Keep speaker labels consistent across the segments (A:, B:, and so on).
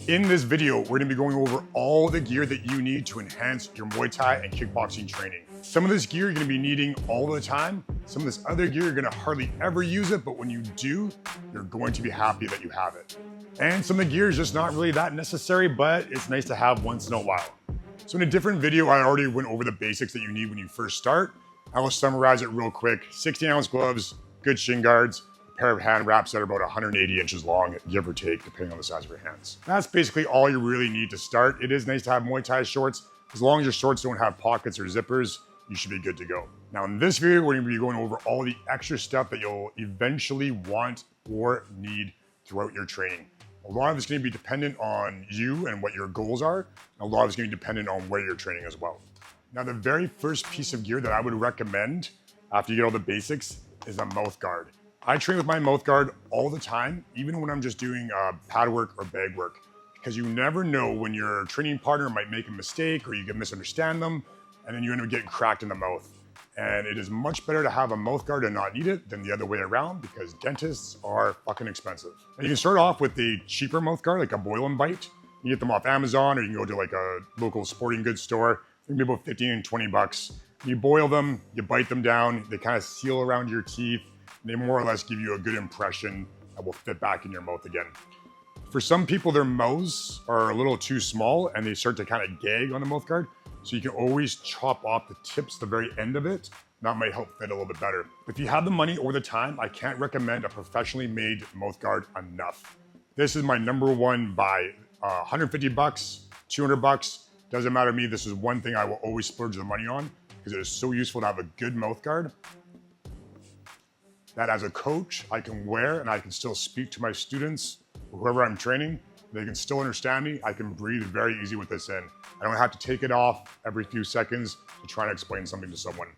A: In this video, we're gonna be going over all the gear that you need to enhance your Muay Thai and kickboxing training. Some of this gear you're gonna be needing all the time. Some of this other gear, you're gonna hardly ever use it, but when you do, you're going to be happy that you have it. And some of the gear is just not really that necessary, but it's nice to have once in a while. So in a different video, I already went over the basics that you need when you first start. I will summarize it real quick. 16-ounce gloves, good shin guards, a pair of hand wraps that are about 180 inches long, give or take, depending on the size of your hands. That's basically all you really need to start. It is nice to have Muay Thai shorts. As long as your shorts don't have pockets or zippers, you should be good to go. Now in this video, we're gonna be going over all the extra stuff that you'll eventually want or need throughout your training. A lot of it's gonna be dependent on you and what your goals are. And a lot of it's gonna be dependent on where you're training as well. Now, the very first piece of gear that I would recommend after you get all the basics is a mouth guard. I train with my mouth guard all the time, even when I'm just doing pad work or bag work, because you never know when your training partner might make a mistake or you can misunderstand them, and then you end up getting cracked in the mouth. And it is much better to have a mouth guard and not need it than the other way around, because dentists are fucking expensive. And you can start off with the cheaper mouth guard, like a boil and bite. You get them off Amazon, or you can go to like a local sporting goods store. They're gonna be about 15 and 20 bucks. You boil them, you bite them down, they kind of seal around your teeth, and they more or less give you a good impression that will fit back in your mouth again. For some people, their mouths are a little too small and they start to kind of gag on the mouth guard. So you can always chop off the tips, the very end of it. That might help fit a little bit better. If you have the money or the time, I can't recommend a professionally made mouth guard enough. This is my number one buy. 150 bucks, 200 bucks, doesn't matter to me. This is one thing I will always splurge the money on because it is so useful to have a good mouth guard that as a coach, I can wear and I can still speak to my students, whoever I'm training. They can still understand me. I can breathe very easy with this in. I don't have to take it off every few seconds to try to explain something to someone.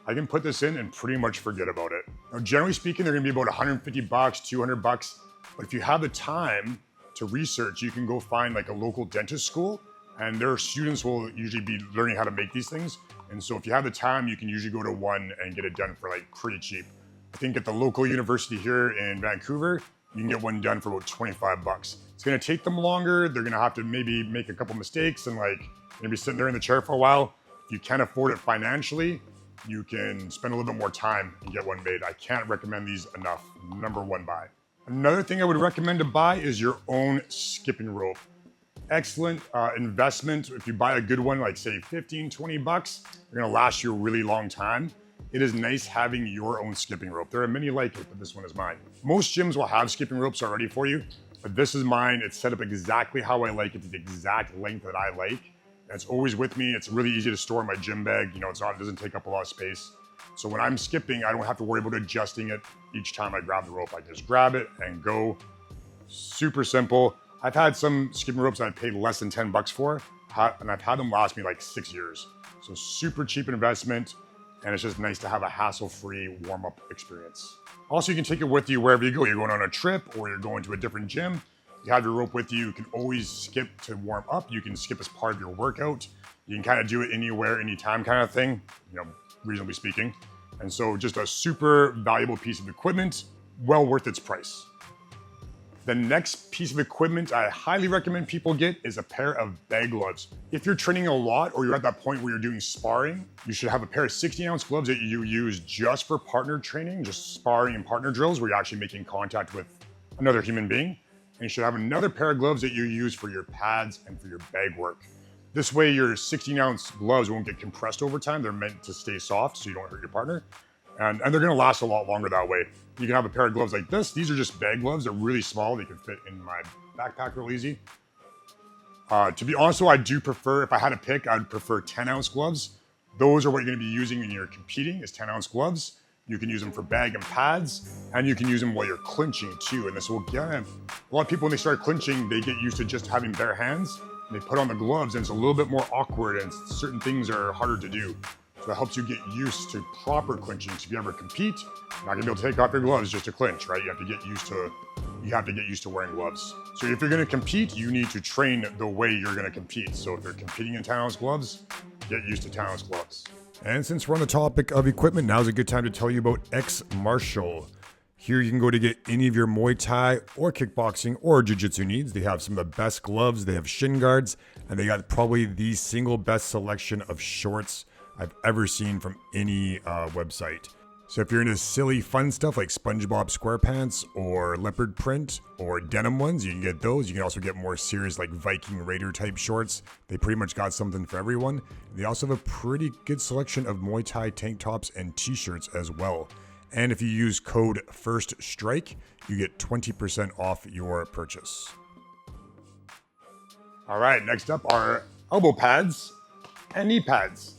A: I can put this in and pretty much forget about it. Now, generally speaking, they're gonna be about 150 bucks, 200 bucks. But if you have the time to research, you can go find like a local dentist school, and their students will usually be learning how to make these things. And so if you have the time, you can usually go to one and get it done for like pretty cheap. I think at the local university here in Vancouver, you can get one done for about 25 bucks. It's gonna take them longer. They're gonna have to maybe make a couple mistakes and like maybe sitting there in the chair for a while. If you can't afford it financially, you can spend a little bit more time and get one made. I can't recommend these enough. Number one buy. Another thing I would recommend to buy is your own skipping rope. Excellent investment. If you buy a good one, like say 15, 20 bucks, they're gonna last you a really long time. It is nice having your own skipping rope. There are many like it, but this one is mine. Most gyms will have skipping ropes already for you, but this is mine. It's set up exactly how I like it, to the exact length that I like. And it's always with me. It's really easy to store in my gym bag. You know, it doesn't take up a lot of space. So when I'm skipping, I don't have to worry about adjusting it each time I grab the rope. I can just grab it and go. Super simple. I've had some skipping ropes that I paid less than 10 bucks for, and I've had them last me like 6 years. So super cheap investment. And it's just nice to have a hassle-free warm-up experience. Also, you can take it with you wherever you go. You're going on a trip or you're going to a different gym. You have your rope with you. You can always skip to warm up. You can skip as part of your workout. You can kind of do it anywhere, anytime kind of thing, you know, reasonably speaking. And so just a super valuable piece of equipment, well worth its price. The next piece of equipment I highly recommend people get is a pair of bag gloves. If you're training a lot or you're at that point where you're doing sparring, you should have a pair of 16-ounce gloves that you use just for partner training, just sparring and partner drills where you're actually making contact with another human being. And you should have another pair of gloves that you use for your pads and for your bag work. This way your 16-ounce gloves won't get compressed over time. They're meant to stay soft so you don't hurt your partner. And they're gonna last a lot longer that way. You can have a pair of gloves like this. These are just bag gloves. They're really small. They can fit in my backpack real easy. To be honest though, I do prefer, if I had to pick, I'd prefer 10-ounce gloves. Those are what you're gonna be using when you're competing, is 10-ounce gloves. You can use them for bag and pads, and you can use them while you're clinching too. And this will get, a lot of people when they start clinching, they get used to just having bare hands. And they put on the gloves and it's a little bit more awkward and certain things are harder to do. So it helps you get used to proper clinching. So if you ever compete, you're not gonna be able to take off your gloves just to clinch, right? You have to get used to wearing gloves. So if you're gonna compete, you need to train the way you're gonna compete. So if you're competing in 10-ounce gloves, get used to 10-ounce gloves. And since we're on the topic of equipment, now's a good time to tell you about X Marshall. Here you can go to get any of your Muay Thai or kickboxing or jiu-jitsu needs. They have some of the best gloves, they have shin guards, and they got probably the single best selection of shorts I've ever seen from any website. So if you're into silly fun stuff like SpongeBob SquarePants or leopard print or denim ones, you can get those. You can also get more serious like Viking Raider type shorts. They pretty much got something for everyone. They also have a pretty good selection of Muay Thai tank tops and t-shirts as well. And if you use code FIRSTSTRIKE, you get 20% off your purchase. All right, next up are elbow pads and knee pads.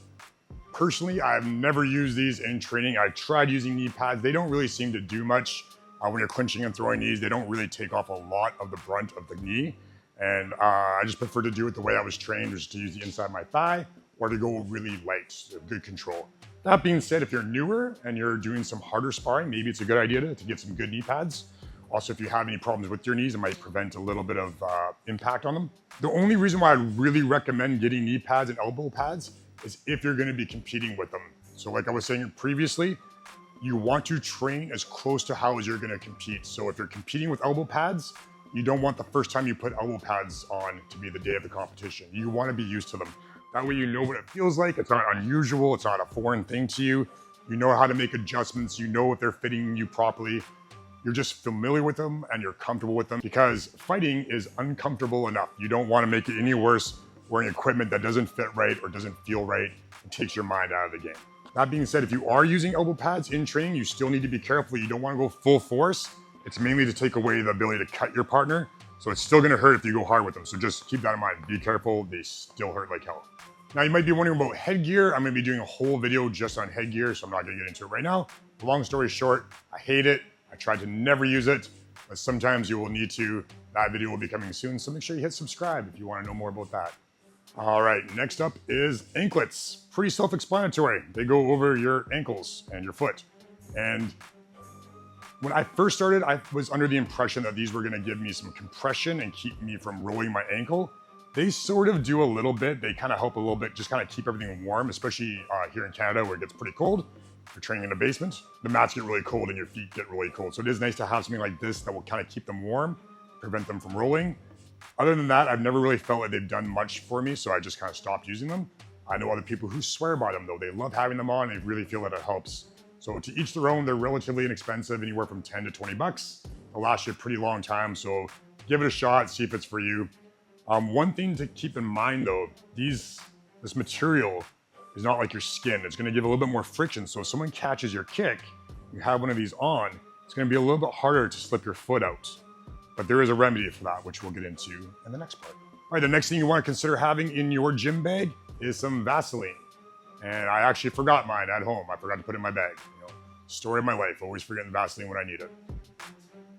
A: Personally, I've never used these in training. I tried using knee pads. They don't really seem to do much when you're clinching and throwing knees. They don't really take off a lot of the brunt of the knee. And I just prefer to do it the way I was trained, which is to use the inside of my thigh or to go really light, so good control. That being said, if you're newer and you're doing some harder sparring, maybe it's a good idea to get some good knee pads. Also, if you have any problems with your knees, it might prevent a little bit of impact on them. The only reason why I really recommend getting knee pads and elbow pads is if you're gonna be competing with them. So like I was saying previously, you want to train as close to how you're gonna compete. So if you're competing with elbow pads, you don't want the first time you put elbow pads on to be the day of the competition. You wanna be used to them. That way you know what it feels like. It's not unusual, it's not a foreign thing to you. You know how to make adjustments, you know if they're fitting you properly. You're just familiar with them and you're comfortable with them, because fighting is uncomfortable enough. You don't wanna make it any worse wearing equipment that doesn't fit right or doesn't feel right and takes your mind out of the game. That being said, if you are using elbow pads in training, you still need to be careful. You don't want to go full force. It's mainly to take away the ability to cut your partner. So it's still going to hurt if you go hard with them. So just keep that in mind. Be careful. They still hurt like hell. Now you might be wondering about headgear. I'm going to be doing a whole video just on headgear, so I'm not going to get into it right now. Long story short, I hate it. I tried to never use it, but sometimes you will need to. That video will be coming soon, so make sure you hit subscribe if you want to know more about that. All right, next up is anklets. Pretty self-explanatory. They go over your ankles and your foot. And when I first started, I was under the impression that these were gonna give me some compression and keep me from rolling my ankle. They sort of do a little bit. They kind of help a little bit, just kind of keep everything warm, especially here in Canada where it gets pretty cold. If you're training in the basement, the mats get really cold and your feet get really cold. So it is nice to have something like this that will kind of keep them warm, prevent them from rolling. Other than that, I've never really felt like they've done much for me, so I just kind of stopped using them. I know other people who swear by them though. They love having them on, they really feel that it helps. So to each their own, they're relatively inexpensive, anywhere from 10 to 20 bucks. They'll last you a pretty long time, so give it a shot, see if it's for you. One thing to keep in mind though, this material is not like your skin. It's gonna give a little bit more friction, so if someone catches your kick, you have one of these on, it's gonna be a little bit harder to slip your foot out. But there is a remedy for that, which we'll get into in the next part. All right, the next thing you want to consider having in your gym bag is some Vaseline. And I actually forgot mine at home. I forgot to put it in my bag. Story of my life, always forgetting Vaseline when I need it.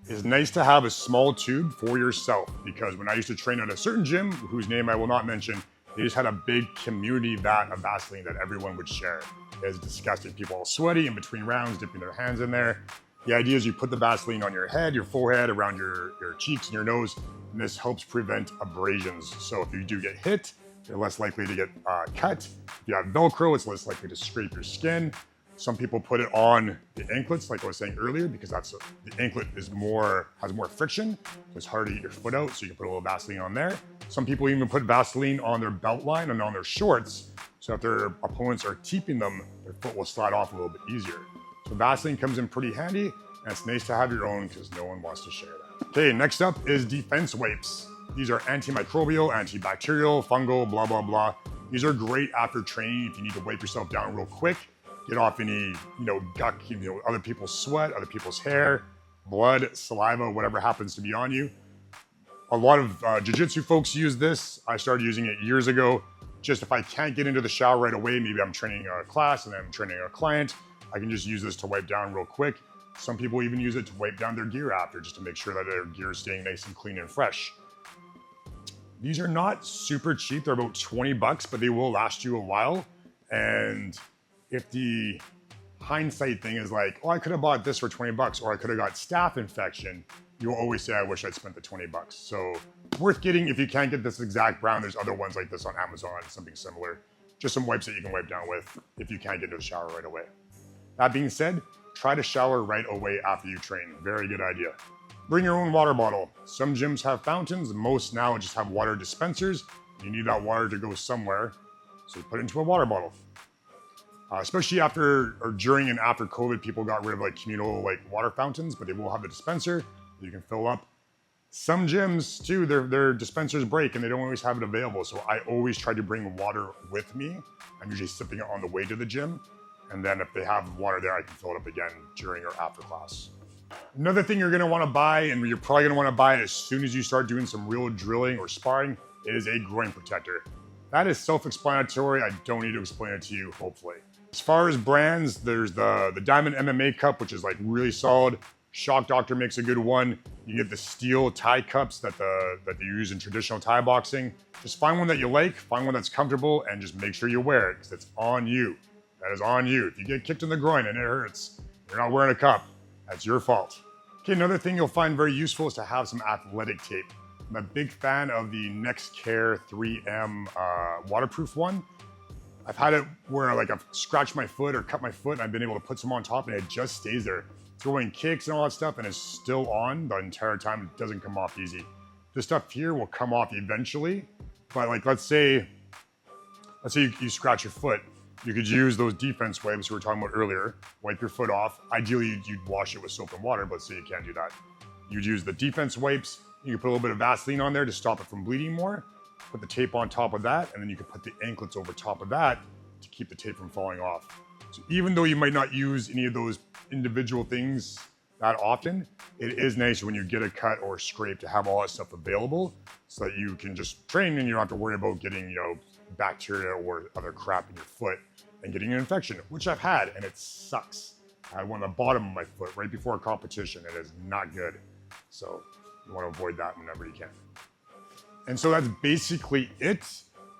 A: It's nice to have a small tube for yourself, because when I used to train at a certain gym, whose name I will not mention, they just had a big community vat of Vaseline that everyone would share. It was disgusting. People all sweaty in between rounds, dipping their hands in there. The idea is you put the Vaseline on your head, your forehead, around your cheeks and your nose, and this helps prevent abrasions. So if you do get hit, you're less likely to get cut. If you have Velcro, it's less likely to scrape your skin. Some people put it on the anklets, like I was saying earlier, because the anklet has more friction, so it's harder to get your foot out, so you can put a little Vaseline on there. Some people even put Vaseline on their belt line and on their shorts, so if their opponents are keeping them, their foot will slide off a little bit easier. So Vaseline comes in pretty handy, and it's nice to have your own because no one wants to share that. Okay, next up is defense wipes. These are antimicrobial, antibacterial, fungal, blah, blah, blah. These are great after training if you need to wipe yourself down real quick, get off any, guck, other people's sweat, other people's hair, blood, saliva, whatever happens to be on you. A lot of jiu-jitsu folks use this. I started using it years ago. Just if I can't get into the shower right away, maybe I'm training a class and I'm training a client, I can just use this to wipe down real quick. Some people even use it to wipe down their gear after, just to make sure that their gear is staying nice and clean and fresh. These are not super cheap. They're about 20 bucks, but they will last you a while. And if the hindsight thing is like, oh, I could have bought this for 20 bucks, or I could have got staph infection, you'll always say, I wish I'd spent the 20 bucks. So worth getting if you can't get this exact brand. There's other ones like this on Amazon, something similar. Just some wipes that you can wipe down with if you can't get to the shower right away. That being said, try to shower right away after you train. Very good idea. Bring your own water bottle. Some gyms have fountains, most now just have water dispensers. You need that water to go somewhere, so you put it into a water bottle. Especially after or during and after COVID, people got rid of like communal like water fountains, but they will have the dispenser that you can fill up. Some gyms too, their dispensers break and they don't always have it available. So I always try to bring water with me. I'm usually sipping it on the way to the gym. And then if they have water there, I can fill it up again during or after class. Another thing you're gonna wanna buy, and you're probably gonna wanna buy it as soon as you start doing some real drilling or sparring, is a groin protector. That is self-explanatory. I don't need to explain it to you, hopefully. As far as brands, there's the Diamond MMA cup, which is like really solid. Shock Doctor makes a good one. You get the steel Thai cups that they use in traditional Thai boxing. Just find one that you like, find one that's comfortable, and just make sure you wear it, because it's on you. That is on you. If you get kicked in the groin and it hurts, you're not wearing a cup. That's your fault. Okay, another thing you'll find very useful is to have some athletic tape. I'm a big fan of the NextCare 3M waterproof one. I've had it where like I've scratched my foot or cut my foot and I've been able to put some on top and it just stays there. Throwing kicks and all that stuff and it's still on the entire time. It doesn't come off easy. This stuff here will come off eventually, but like let's say you scratch your foot. You could use those defense wipes we were talking about earlier, wipe your foot off. Ideally, you'd wash it with soap and water, but let's say you can't do that. You'd use the defense wipes. You could put a little bit of Vaseline on there to stop it from bleeding more. Put the tape on top of that, and then you could put the anklets over top of that to keep the tape from falling off. So even though you might not use any of those individual things that often, it is nice when you get a cut or a scrape to have all that stuff available so that you can just train and you don't have to worry about getting, bacteria or other crap in your foot and getting an infection, which I've had, and it sucks. I had one on the bottom of my foot right before a competition. It is not good. So you want to avoid that whenever you can. And so that's basically it.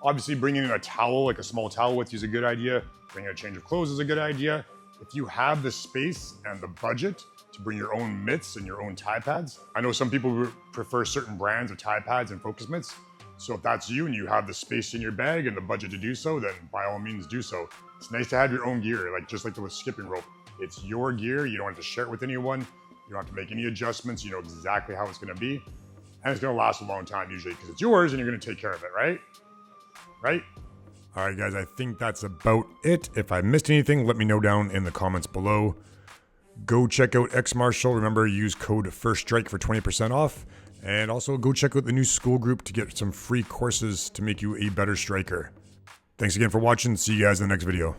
A: Obviously bringing in a towel, like a small towel with you is a good idea. Bringing a change of clothes is a good idea. If you have the space and the budget to bring your own mitts and your own Thai pads. I know some people prefer certain brands of Thai pads and focus mitts. So if that's you and you have the space in your bag and the budget to do so, then by all means do so. It's nice to have your own gear, like just like with skipping rope. It's your gear, you don't have to share it with anyone. You don't have to make any adjustments, you know exactly how it's gonna be. And it's gonna last a long time usually because it's yours and you're gonna take care of it, right? Right? All right, guys, I think that's about it. If I missed anything, let me know down in the comments below. Go check out X Martial. Remember, use code FIRSTSTRIKE for 20% off. And also go check out the new SKOOL group to get some free courses to make you a better striker. Thanks again for watching. See you guys in the next video.